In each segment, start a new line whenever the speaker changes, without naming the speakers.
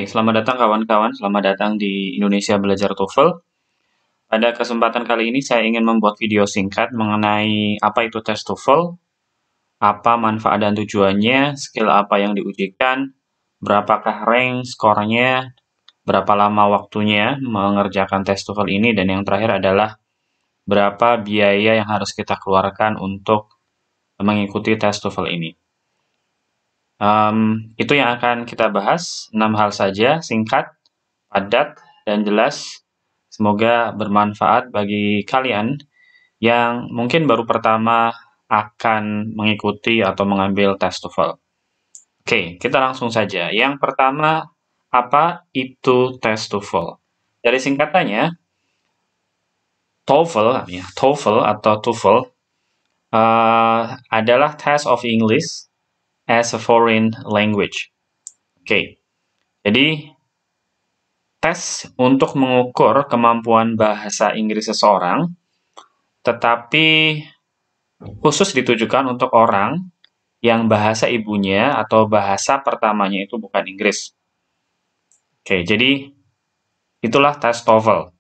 Selamat datang kawan-kawan, selamat datang di Indonesia Belajar TOEFL. Pada kesempatan kali ini saya ingin membuat video singkat mengenai apa itu tes TOEFL, apa manfaat dan tujuannya, skill apa yang diujikan, berapakah rank skornya, berapa lama waktunya mengerjakan tes TOEFL ini, dan yang terakhir adalah berapa biaya yang harus kita keluarkan untuk mengikuti tes TOEFL ini. Itu yang akan kita bahas, 6 hal saja, singkat, padat, dan jelas. Semoga bermanfaat bagi kalian yang mungkin baru pertama akan mengikuti atau mengambil tes TOEFL. Oke, kita langsung saja. Yang pertama, apa itu tes TOEFL? Dari singkatannya, TOEFL atau TOEFL adalah Test of English as a Foreign Language. Oke, jadi tes untuk mengukur kemampuan bahasa Inggris seseorang, tetapi khusus ditujukan untuk orang yang bahasa ibunya atau bahasa pertamanya itu bukan Inggris. Oke, jadi itulah tes TOEFL.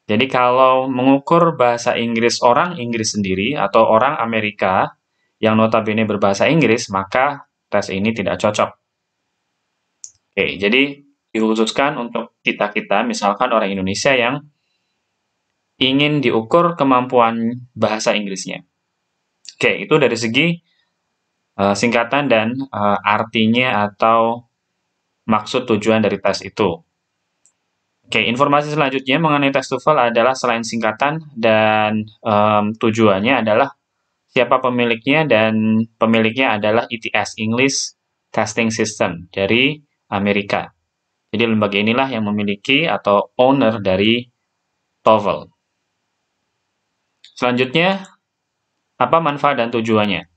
Jadi kalau mengukur bahasa Inggris orang Inggris sendiri atau orang Amerika yang notabene berbahasa Inggris, maka tes ini tidak cocok. Oke, jadi dikhususkan untuk kita-kita, misalkan orang Indonesia yang ingin diukur kemampuan bahasa Inggrisnya. Oke, itu dari segi singkatan dan artinya atau maksud tujuan dari tes itu. Oke, informasi selanjutnya mengenai tes TOEFL adalah selain singkatan dan tujuannya adalah siapa pemiliknya, dan pemiliknya adalah ETS, English Testing System, dari Amerika. Jadi lembaga inilah yang memiliki atau owner dari TOEFL. Selanjutnya, apa manfaat dan tujuannya?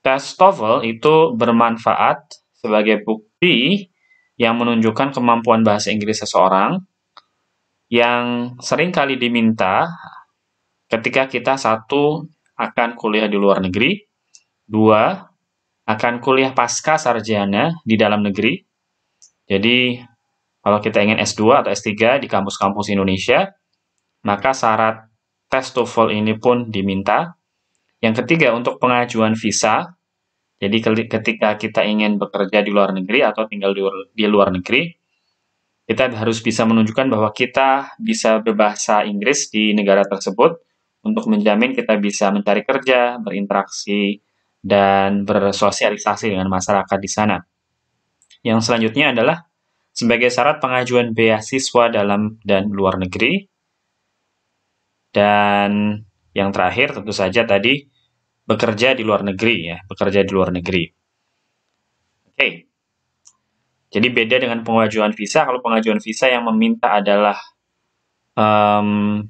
Tes TOEFL itu bermanfaat sebagai bukti yang menunjukkan kemampuan bahasa Inggris seseorang yang sering kali diminta ketika kita satu, akan kuliah di luar negeri, dua, akan kuliah pasca sarjana di dalam negeri. Jadi, kalau kita ingin S2 atau S3 di kampus-kampus Indonesia, maka syarat tes TOEFL ini pun diminta. Yang ketiga, untuk pengajuan visa. Jadi ketika kita ingin bekerja di luar negeri atau tinggal di luar negeri, kita harus bisa menunjukkan bahwa kita bisa berbahasa Inggris di negara tersebut untuk menjamin kita bisa mencari kerja, berinteraksi, dan bersosialisasi dengan masyarakat di sana. Yang selanjutnya adalah sebagai syarat pengajuan beasiswa dalam dan luar negeri. Dan yang terakhir tentu saja tadi bekerja di luar negeri, ya, bekerja di luar negeri. Oke. Jadi beda dengan pengajuan visa. Kalau pengajuan visa yang meminta adalah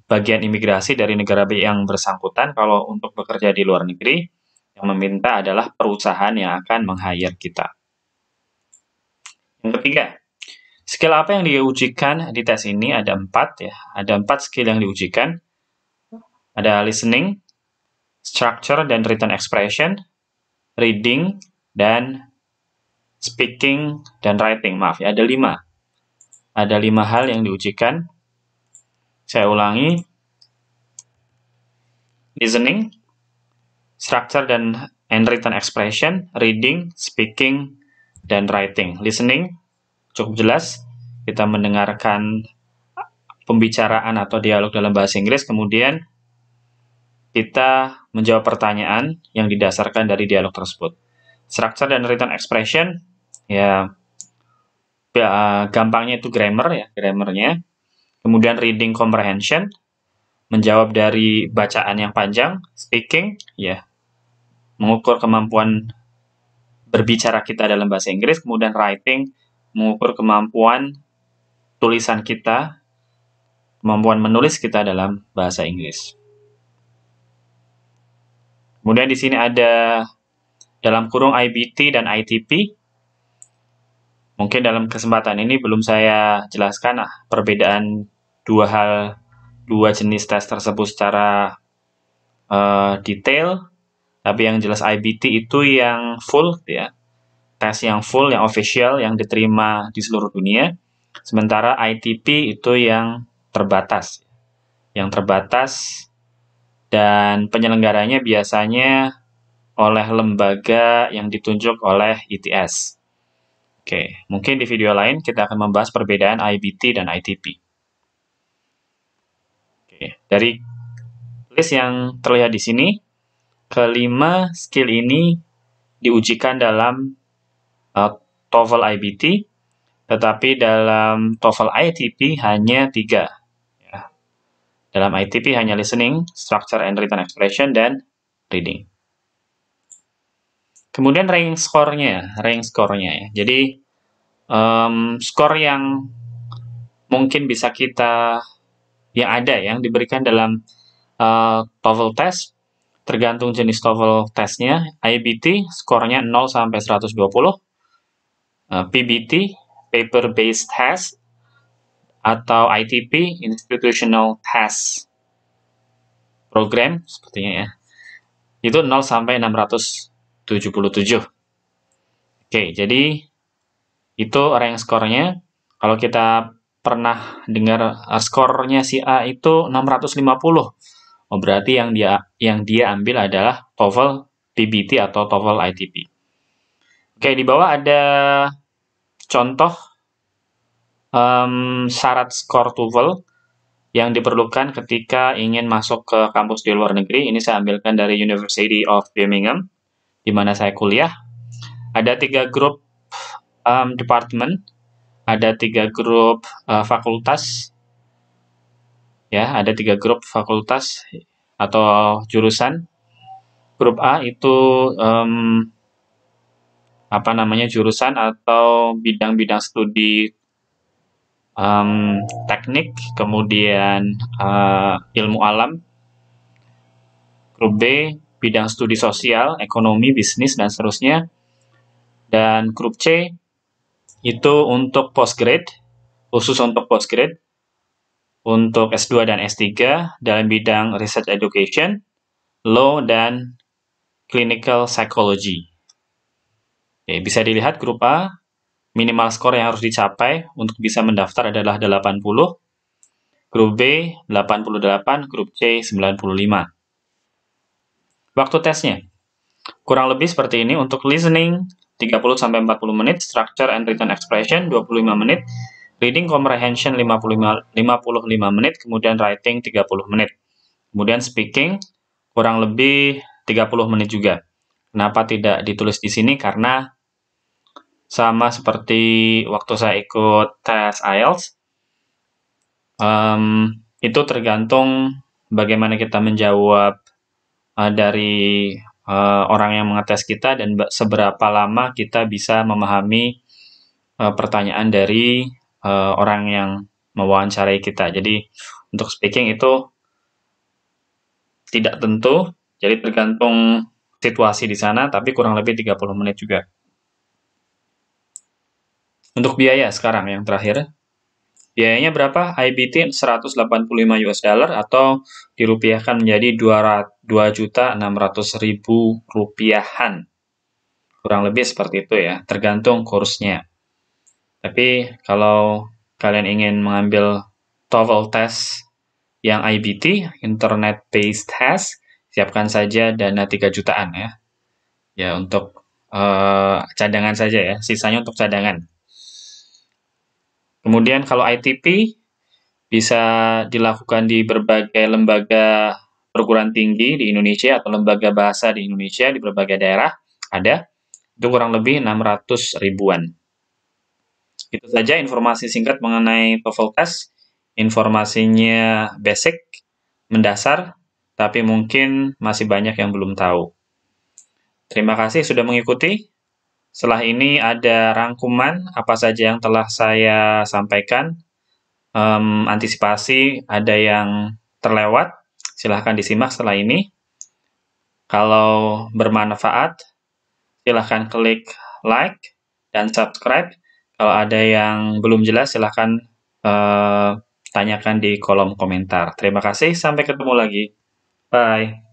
bagian imigrasi dari negara yang bersangkutan. Kalau untuk bekerja di luar negeri, yang meminta adalah perusahaan yang akan meng-hire kita. Yang ketiga, skill apa yang diujikan di tes ini? Ada 4, ya. Ada 4 skill yang diujikan. Ada listening, structure dan written expression, reading, dan speaking dan writing. Maaf ya, ada 5. Ada 5 hal yang diujikan. Saya ulangi. Listening, structure and written expression, reading, speaking, dan writing. Listening cukup jelas. Kita mendengarkan pembicaraan atau dialog dalam bahasa Inggris, kemudian kita menjawab pertanyaan yang didasarkan dari dialog tersebut. Structure dan written expression, ya gampangnya itu grammar, ya, grammarnya. Kemudian reading comprehension, menjawab dari bacaan yang panjang. Speaking, ya, mengukur kemampuan berbicara kita dalam bahasa Inggris. Kemudian writing, mengukur kemampuan tulisan kita, kemampuan menulis kita dalam bahasa Inggris. Kemudian di sini ada dalam kurung IBT dan ITP. Mungkin dalam kesempatan ini belum saya jelaskan perbedaan dua jenis tes tersebut secara detail. Tapi yang jelas IBT itu yang full, ya, tes yang full, yang official, yang diterima di seluruh dunia. Sementara ITP itu yang terbatas. Yang terbatas dan penyelenggaranya biasanya oleh lembaga yang ditunjuk oleh ITS. Oke, mungkin di video lain kita akan membahas perbedaan IBT dan ITP. Oke, dari list yang terlihat di sini, kelima skill ini diujikan dalam TOEFL IBT, tetapi dalam TOEFL ITP hanya 3. Ya. Dalam ITP hanya listening, structure and written expression, dan reading. Kemudian rank score-nya ya. Jadi skor yang mungkin bisa yang diberikan dalam TOEFL test tergantung jenis TOEFL testnya. IBT skornya 0 sampai 120, PBT paper based test atau ITP institutional test program sepertinya ya. Itu 0 sampai 677. Oke, jadi itu rank skornya. Kalau kita pernah dengar skornya si A itu 650. Oh, berarti yang dia ambil adalah TOEFL PBT atau TOEFL ITP. Oke, di bawah ada contoh syarat skor TOEFL yang diperlukan ketika ingin masuk ke kampus di luar negeri. Ini saya ambilkan dari University of Birmingham, di mana saya kuliah. Ada 3 grup department, ada 3 grup fakultas. Ya, ada 3 grup fakultas atau jurusan. Grup A itu jurusan atau bidang-bidang studi teknik, kemudian ilmu alam. Grup B, bidang studi sosial, ekonomi, bisnis, dan seterusnya. Dan grup C, itu untuk postgrade, khusus untuk postgrade, untuk S2 dan S3 dalam bidang research education, law, dan clinical psychology. Oke, bisa dilihat grup A, minimal skor yang harus dicapai untuk bisa mendaftar adalah 80, grup B 88, grup C 95. Waktu tesnya kurang lebih seperti ini. Untuk listening 30-40 menit, structure and written expression 25 menit, reading comprehension 55 menit, kemudian writing 30 menit. Kemudian speaking kurang lebih 30 menit juga. Kenapa tidak ditulis di sini? Karena sama seperti waktu saya ikut tes IELTS, itu tergantung bagaimana kita menjawab dari orang yang mengetes kita dan seberapa lama kita bisa memahami pertanyaan dari orang yang mewawancarai kita. Jadi untuk speaking itu tidak tentu, jadi tergantung situasi di sana, tapi kurang lebih 30 menit juga. Untuk biaya sekarang yang terakhir, biayanya berapa? IBT 185 US dollar atau dirupiahkan menjadi 2.600.000 rupiahan. Kurang lebih seperti itu ya, tergantung kursnya. Tapi kalau kalian ingin mengambil TOEFL test yang IBT, Internet Based Test, siapkan saja dana 3 jutaan ya. Ya, untuk cadangan saja ya, sisanya untuk cadangan. Kemudian kalau ITP, bisa dilakukan di berbagai lembaga perguruan tinggi di Indonesia atau lembaga bahasa di Indonesia, di berbagai daerah ada. Itu kurang lebih 600 ribuan. Itu saja informasi singkat mengenai TOEFL test. Informasinya basic, mendasar, tapi mungkin masih banyak yang belum tahu. Terima kasih sudah mengikuti. Setelah ini ada rangkuman apa saja yang telah saya sampaikan. Antisipasi ada yang terlewat, silahkan disimak setelah ini. Kalau bermanfaat, silahkan klik like dan subscribe. Kalau ada yang belum jelas, silahkan tanyakan di kolom komentar. Terima kasih, sampai ketemu lagi. Bye.